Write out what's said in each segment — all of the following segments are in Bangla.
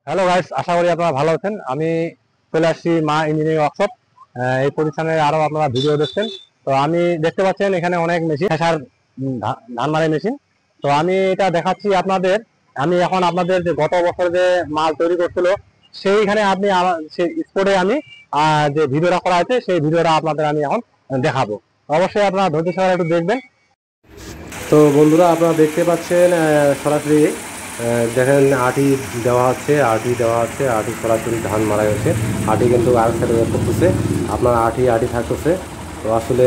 হ্যালো গাইস, আশা করি আপনারা ভালো আছেন। আমি চলে আসছি মা ইঞ্জিনিয়ারিং ওয়ার্কশপ। এই প্রতিষ্ঠানে আরো আপনারা ভিডিও দেখছেন। তো আমি দেখতে পাচ্ছেন এখানে অনেক মেশিন, ধান মারাই মেশিন। তো আমি এটা দেখাচ্ছি আপনাদের। আমি এখন আপনাদের যে গত বছর যে মাল তৈরি করছিল সেইখানে আপনি সেই স্পটে আমি যে ভিডিওটা করা আছে সেই ভিডিওটা আপনাদের আমি এখন দেখাবো। অবশ্যই আপনারা ধৈর্য সহকারে একটু দেখবেন। তো বন্ধুরা, আপনারা দেখতে পাচ্ছেন সরাসরি দেখেন আটি সরাসরি ধান মারা গেছে। আটি কিন্তু আর সাথে করতেছে, আপনার আটি থাকতেছে। তো আসলে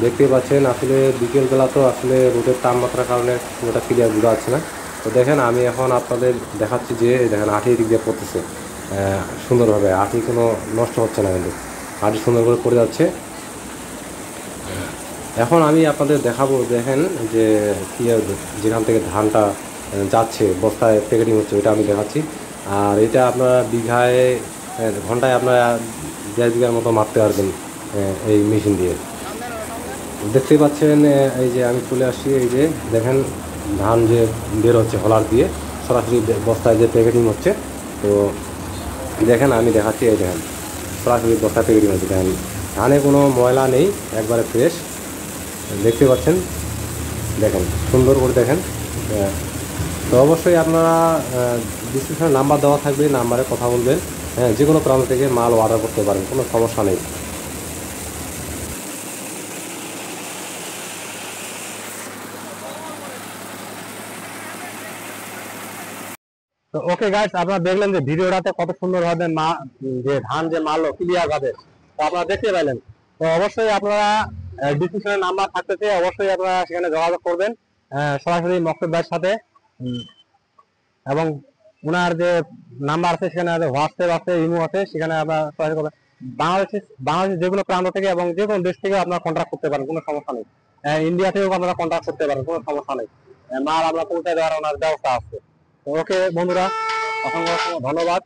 দেখতেই পাচ্ছেন, আসলে বিকেলবেলা তো আসলে রোদের তাপমাত্রার কারণে ওটা ক্লিয়ার বোঝা যাচ্ছে না। তো দেখেন আমি এখন আপনাদের দেখাচ্ছি যে দেখেন আটি দিক দিয়ে পড়তেছে সুন্দরভাবে। আটি কোনো নষ্ট হচ্ছে না, কিন্তু আটি সুন্দর করে পড়ে যাচ্ছে। এখন আমি আপনাদের দেখাবো, দেখেন যে কি যেখান থেকে ধানটা যাচ্ছে বস্তায় প্যাকেটিং হচ্ছে ওইটা আমি দেখাচ্ছি। আর এটা আপনারা বিঘায় ঘন্টায় আপনারা 1.5 বিঘার মতো মারতে পারবেন এই মেশিন দিয়ে। দেখতেই পাচ্ছেন এই যে আমি চলে আসছি, এই যে দেখেন ধান যে বের হচ্ছে হলার দিয়ে সরাসরি বস্তায় যে প্যাকেটিং হচ্ছে। তো দেখেন আমি দেখাচ্ছি, এই দেখেন সরাসরি বস্তায় প্যাকেটিং হচ্ছে। দেখেন ধানে কোনো ময়লা নেই, একবারে ফ্রেশ দেখতে পাচ্ছেন। দেখেন সুন্দর করে দেখেন। তো অবশ্যই আপনারা ডিসক্রিপশনে নাম্বার দেওয়া থাকবে, নাম্বারে কথা বলবেন। হ্যাঁ, যে কোনো প্রান্ত থেকে মাল অর্ডার করতে পারেন, কোনো সমস্যা নেই। তো ওকে গাইস, আপনারা দেখলেন যে ভিডিওটাতে কত সুন্দরভাবে যে ধান যে মারলো ক্লিয়ার ভাবে। তো আপনারা দেখতে পাইলেন। তো অবশ্যই আপনারা ডিসক্রিপশনে নাম্বার থাকতেছে, অবশ্যই আপনারা সেখানে যোগাযোগ করবেন সরাসরি মকসুদ ভাইয়ের সাথে। এবং ওনার যে নাম্বার আছে সেখানে হোয়াটসঅ্যাপ আছে, ইমো আছে, সেখানে আপনার সরাসরি করবেন। বাংলাদেশের যে কোনো প্রান্ত থেকে এবং যে কোনো দেশ থেকে আপনারা কন্ট্যাক্ট করতে পারেন, কোনো সমস্যা নেই। ইন্ডিয়া থেকেও আপনারা কন্ট্যাক্ট করতে পারেন, কোনো সমস্যা নেই। মাল আমরা পৌঁছে দেওয়ার ওনার ব্যবস্থা আছে। ওকে বন্ধুরা, অসংখ্য ধন্যবাদ।